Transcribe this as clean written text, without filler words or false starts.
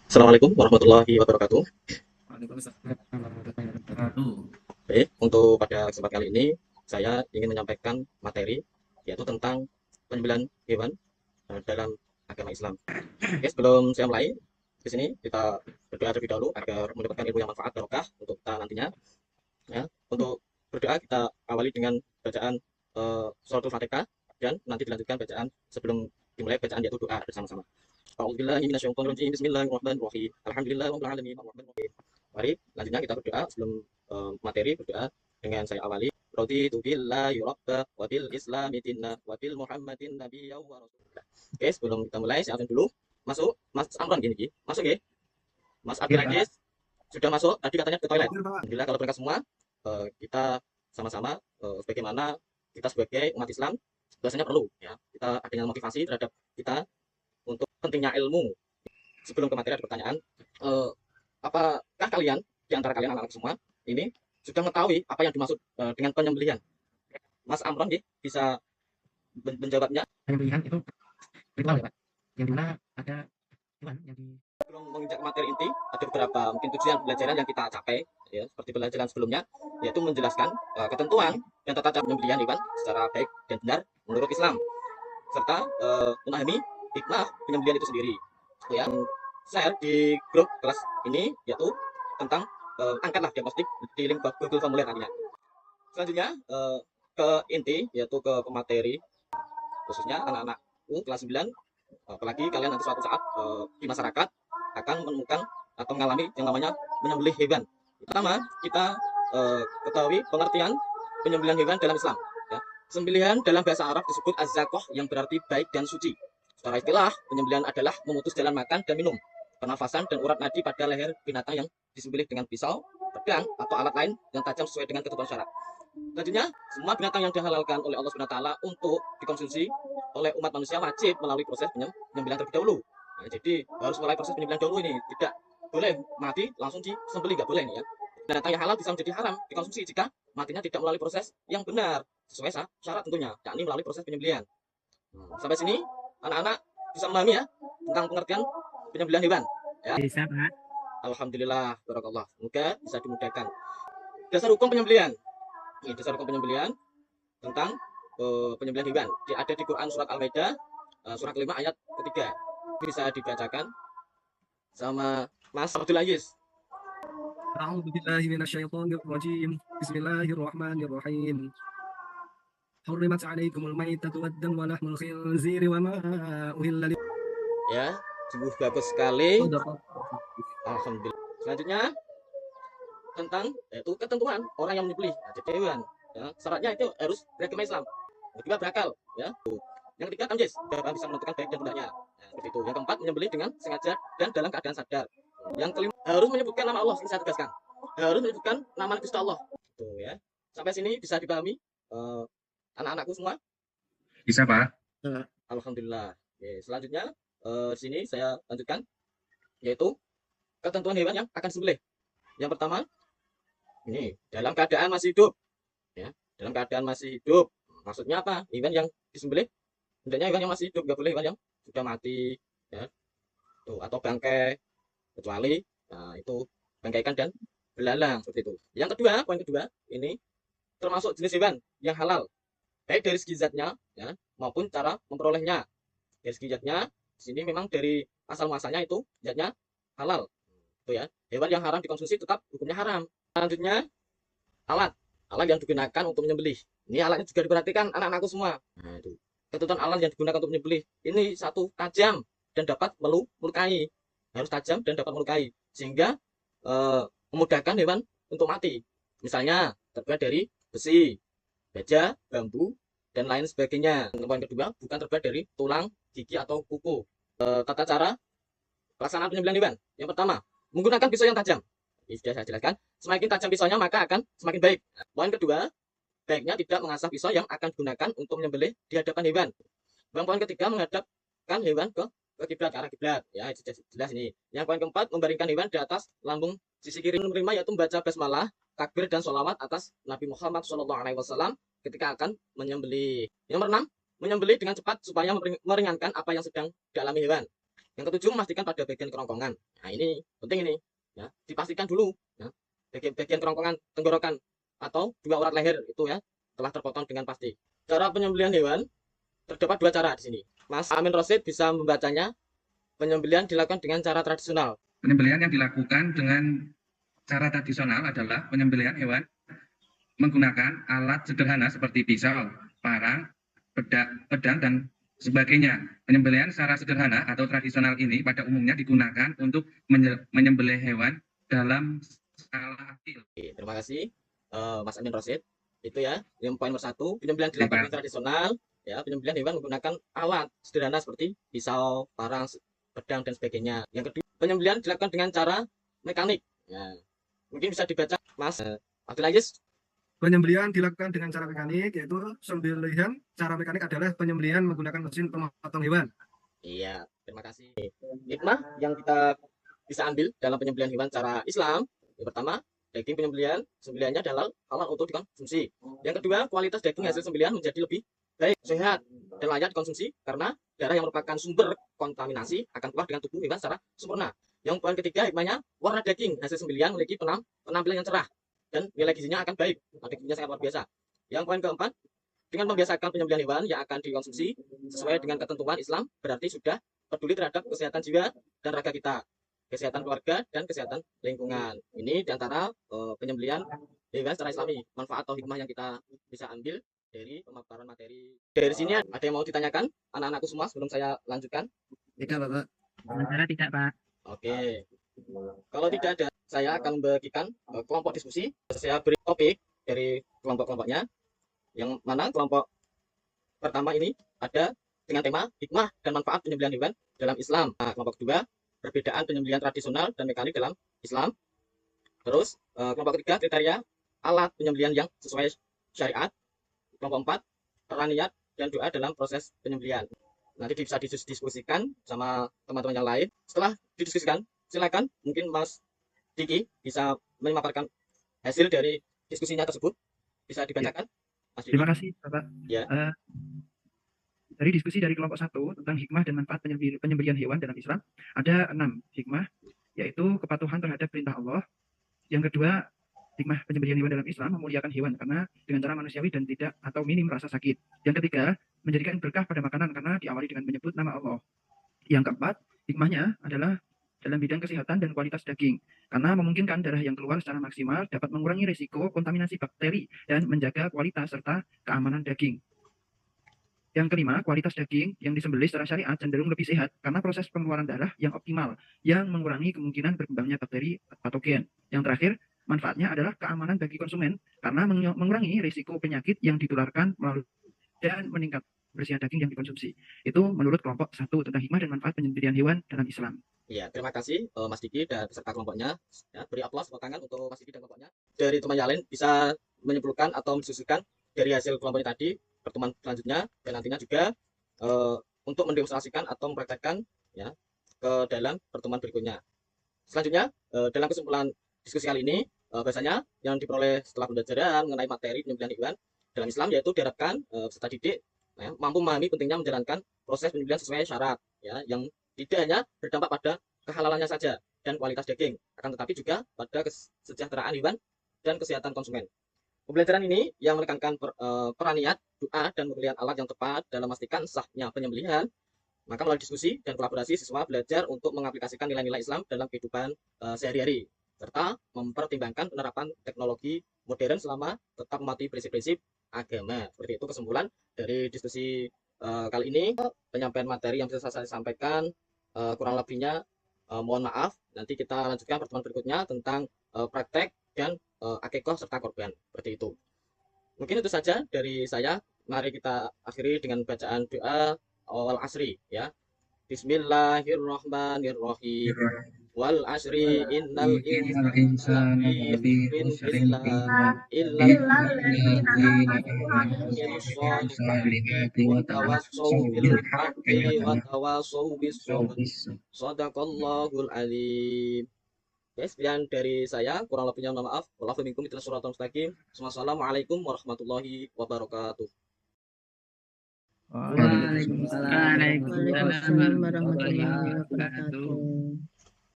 Assalamualaikum warahmatullahi wabarakatuh. Waalaikumsalam warahmatullahi wabarakatuh. Baik, untuk pada kesempatan kali ini saya ingin menyampaikan materi yaitu tentang penyembelihan hewan dalam agama Islam. Oke, sebelum saya mulai di sini kita berdoa terlebih dahulu agar mendapatkan ilmu yang manfaat barokah untuk kita nantinya. Ya, untuk berdoa kita awali dengan bacaan suratul Fatihah dan nanti dilanjutkan bacaan sebelum dimulai bacaan yaitu doa bersama-sama. A'udzubillahi minasyaitonirrajim. Bismillahirrahmanirrahim. Alhamdulillahirabbil alamin. Arrahmanirrahim. Mari selanjutnya kita berdoa sebelum materi berdoa dengan saya awali. Raditu billahi rabba wa bil islami dinna wa bil muhammadin nabiyya wa rasulullah. Oke, sebelum kita mulai saya absen dulu. Masuk Mas Amran gini, Ki. Masuk ya. Mas Abdul Iya, Pak. Aziz sudah masuk tadi katanya ke toilet. Iya, Pak. Alhamdulillah kalau berangkat semua kita sama-sama bagaimana kita sebagai umat Islam biasanya perlu ya kita adanya motivasi terhadap kita untuk pentingnya ilmu. Sebelum ke materi ada pertanyaan, eh, apakah kalian di antara kalian anak-anak semua ini sudah mengetahui apa yang dimaksud dengan penyembelihan? Mas Amron bisa menjawabnya. Penyembelihan itu ritual ya, Pak. Yang dimana ada hewan yang di Sebelum menginjak materi inti, ada beberapa mungkin tujuan pembelajaran yang kita capai, ya, seperti pembelajaran sebelumnya, yaitu menjelaskan ketentuan dan tata cara penyembelihan hewan secara baik dan benar menurut Islam, serta memahami hikmah penyembelihan itu sendiri. Yang share di grup kelas ini yaitu tentang angkatlah diagnostik di link Google Formulir nantinya. Selanjutnya ke inti yaitu ke pemateri khususnya anak-anakku kelas 9, apalagi kalian nanti suatu saat di masyarakat akan menemukan atau mengalami yang namanya menyembelih hewan. Pertama, kita ketahui pengertian penyembelihan hewan dalam Islam. Ya. Sembelihan dalam bahasa Arab disebut az-zakoh yang berarti baik dan suci. Secara istilah, penyembelihan adalah memutus jalan makan dan minum, pernafasan dan urat nadi pada leher binatang yang disembelih dengan pisau, pedang, atau alat lain yang tajam sesuai dengan ketentuan syarat. Selanjutnya, semua binatang yang dihalalkan oleh Allah Subhanahu wa taala untuk dikonsumsi oleh umat manusia wajib melalui proses penyembelihan terlebih dahulu. Nah, jadi harus melalui proses penyembelihan dahulu ini. Tidak boleh mati langsung disembelih, nggak boleh nih ya. Binatang yang halal bisa menjadi haram dikonsumsi jika matinya tidak melalui proses yang benar sesuai syarat tentunya, yakni melalui proses penyembelihan. Sampai sini anak-anak bisa memahami ya tentang pengertian penyembelihan hewan. Ya, desa, Pak. alhamdulillah, barakallah. Semoga bisa dimudahkan. Dasar hukum penyembelihan. Ini dasar hukum penyembelihan tentang penyembelihan hewan. Ada di Quran surat Al-Maidah surat kelima ayat ketiga. Bisa dibacakan sama Mas Abdul Aziz. A'udzu billahi minasyaitonir rajim. Bismillahirrahmanirrahim. Hurrimat 'alaikumul maitatu wad-damu wa lahmul khinziri wa ma uhilla li Ya, sungguh bagus sekali. Shadaqallah. Alhamdulillah. Selanjutnya tentang yaitu ketentuan orang yang menyembelih. Nah, jadi hewan. Ya, syaratnya itu harus beragama Islam. Yang kedua berakal. Ya. Yang ketiga tamjiz, dapat bisa menentukan baik dan benar. Nah, seperti itu. Yang keempat menyembelih dengan sengaja dan dalam keadaan sadar. Yang kelima harus menyebutkan nama Allah. Ini saya tegaskan. Harus menyebutkan nama Gusti Allah. Tuh ya. Sampai sini bisa dipahami anak-anakku semua. Bisa, Pak. Alhamdulillah. Oke, selanjutnya sini saya lanjutkan yaitu ketentuan hewan yang akan disembelih. Yang pertama ini dalam keadaan masih hidup. Ya, dalam keadaan masih hidup. Maksudnya apa? Hewan yang disembelih hendaknya hewan yang masih hidup, nggak boleh hewan yang sudah mati, ya, tuh, atau bangkai, kecuali nah, itu bangkaikan dan belalang seperti itu. Yang kedua, poin kedua, ini termasuk jenis hewan yang halal, baik dari segi zatnya, ya, maupun cara memperolehnya. Dari segi zatnya, di sini memang dari asal muasalnya itu zatnya halal, itu ya. Hewan yang haram dikonsumsi tetap hukumnya haram. Selanjutnya, alat, alat yang digunakan untuk menyembelih. Ini alatnya juga diperhatikan anak-anakku semua. Nah, itu ketentuan alat yang digunakan untuk menyembelih ini satu tajam dan dapat melukai, harus tajam dan dapat melukai sehingga memudahkan hewan untuk mati, misalnya terbuat dari besi, baja, bambu dan lain sebagainya. Poin kedua bukan terbuat dari tulang, gigi atau kuku. Tata cara pelaksanaan penyembelihan hewan yang pertama menggunakan pisau yang tajam. Ini sudah saya jelaskan, semakin tajam pisaunya maka akan semakin baik. Poin kedua, baiknya tidak mengasah pisau yang akan digunakan untuk menyembelih di hadapan hewan. Yang poin ketiga, menghadapkan hewan ke kiblat, ke arah kiblat. Ya, itu jelas ini. Yang poin keempat, membaringkan hewan di atas lambung sisi kiri menerima yaitu membaca basmalah, takbir dan sholawat atas Nabi Muhammad SAW ketika akan menyembelih. Yang keenam, menyembelih dengan cepat supaya meringankan apa yang sedang dialami hewan. Yang ketujuh, memastikan pada bagian kerongkongan. Nah, ini penting ini, ya, dipastikan dulu, ya, bagian kerongkongan tenggorokan atau dua urat leher itu ya telah terpotong dengan pasti. Cara penyembelihan hewan terdapat dua cara di sini. Mas Amin Rosid bisa membacanya. Penyembelihan dilakukan dengan cara tradisional. Penyembelihan yang dilakukan dengan cara tradisional adalah penyembelihan hewan menggunakan alat sederhana seperti pisau, parang, pedang, dan sebagainya. Penyembelihan secara sederhana atau tradisional ini pada umumnya digunakan untuk menyembelih hewan dalam skala kecil. Oke, terima kasih Mas Amin Rosid. Itu ya, yang poin nomor satu, penyembelihan dilakukan dengan tradisional. Ya, penyembelihan hewan menggunakan alat sederhana seperti pisau, parang, pedang, dan sebagainya. Yang kedua, penyembelihan dilakukan dengan cara mekanik. Ya, mungkin bisa dibaca Mas Abdul Aziz. Penyembelihan dilakukan dengan cara mekanik, yaitu sembelihan cara mekanik adalah penyembelihan menggunakan mesin pemotong hewan. Iya, terima kasih. Hikmah yang kita bisa ambil dalam penyembelihan hewan secara Islam, yang pertama, daging sembelihannya adalah halal untuk dikonsumsi. Yang kedua, kualitas daging hasil sembelihan menjadi lebih baik, sehat, dan layak dikonsumsi karena darah yang merupakan sumber kontaminasi akan keluar dengan tubuh hewan secara sempurna. Yang poin ketiga, hikmahnya, warna daging hasil sembelihan memiliki penampilan yang cerah dan nilai gizinya akan baik. Gizinya sangat luar biasa. Yang poin keempat, dengan membiasakan penyembelihan hewan yang akan dikonsumsi sesuai dengan ketentuan Islam, berarti sudah peduli terhadap kesehatan jiwa dan raga kita, kesehatan keluarga, dan kesehatan lingkungan. Ini diantara penyembelihan hewan secara Islami, manfaat atau hikmah yang kita bisa ambil dari pemaparan materi. Dari sini ada yang mau ditanyakan anak-anakku semua sebelum saya lanjutkan? Tidak, Bapak. Sementara tidak, Pak. Oke. Kalau tidak ada, saya akan membagikan kelompok diskusi. Saya beri topik dari kelompok-kelompoknya. Yang mana kelompok pertama ini ada dengan tema hikmah dan manfaat penyembelihan hewan dalam Islam. Nah, kelompok kedua, perbedaan penyembelihan tradisional dan mekanik dalam Islam. Terus kelompok ketiga, kriteria alat penyembelihan yang sesuai syariat. Kelompok empat, peran niat dan doa dalam proses penyembelihan. Nanti bisa didiskusikan sama teman-teman yang lain. Setelah didiskusikan, silakan mungkin Mas Diki bisa memaparkan hasil dari diskusinya tersebut. Bisa dibacakan, Mas Diki. Terima kasih, Bapak. Ya. Dari diskusi dari kelompok 1 tentang hikmah dan manfaat penyembelihan hewan dalam Islam, ada 6 hikmah, yaitu kepatuhan terhadap perintah Allah. Yang kedua, hikmah penyembelihan hewan dalam Islam memuliakan hewan karena dengan cara manusiawi dan tidak atau minim rasa sakit. Yang ketiga, menjadikan berkah pada makanan karena diawali dengan menyebut nama Allah. Yang keempat, hikmahnya adalah dalam bidang kesehatan dan kualitas daging, karena memungkinkan darah yang keluar secara maksimal dapat mengurangi risiko kontaminasi bakteri dan menjaga kualitas serta keamanan daging. Yang kelima, kualitas daging yang disembelih secara syariat cenderung lebih sehat karena proses pengeluaran darah yang optimal yang mengurangi kemungkinan berkembangnya bakteri patogen. Yang terakhir, manfaatnya adalah keamanan bagi konsumen karena mengurangi risiko penyakit yang ditularkan melalui dan meningkat kebersihan daging yang dikonsumsi. Itu menurut kelompok 1 tentang hikmah dan manfaat penyembelihan hewan dalam Islam. Ya, terima kasih Mas Diki dan beserta kelompoknya. Ya, beri aplaus tepuk tangan untuk Mas Diki dan kelompoknya. Dari teman yang lain bisa menyimpulkan atau mendiskusikan dari hasil kelompoknya tadi pertemuan selanjutnya dan nantinya juga untuk mendemonstrasikan atau mempraktekkan ya ke dalam pertemuan berikutnya. Selanjutnya dalam kesimpulan diskusi kali ini bahasanya yang diperoleh setelah pembelajaran mengenai materi penyembelihan hewan dalam Islam yaitu diharapkan peserta didik ya, mampu memahami pentingnya menjalankan proses penyembelihan sesuai syarat ya, yang tidak hanya berdampak pada kehalalannya saja dan kualitas daging, akan tetapi juga pada kesejahteraan hewan dan kesehatan konsumen. Pembelajaran ini yang menekankan peran niat, doa, dan pemilihan alat yang tepat dalam memastikan sahnya penyembelihan. Maka melalui diskusi dan kolaborasi siswa belajar untuk mengaplikasikan nilai-nilai Islam dalam kehidupan sehari-hari, serta mempertimbangkan penerapan teknologi modern selama tetap mematuhi prinsip-prinsip agama. Seperti itu kesimpulan dari diskusi kali ini. Penyampaian materi yang bisa saya sampaikan kurang lebihnya mohon maaf. Nanti kita lanjutkan pertemuan berikutnya tentang praktek dan akikoh serta korban. Seperti itu. Mungkin itu saja dari saya. Mari kita akhiri dengan bacaan doa awal asri ya. Bismillahirrahmanirrahim. Wal asri innal insana lafi khusrin illa wa tawassaw bil haqqi wa tawassaw bis sabr. Shadaqallahul alim. Oke, sekian dari saya, kurang lebihnya mohon maaf. Wallahu minkum ihdinas shiratal mustaqim. Wassalamualaikum warahmatullahi wabarakatuh. Waalaikumsalam warahmatullahi wabarakatuh.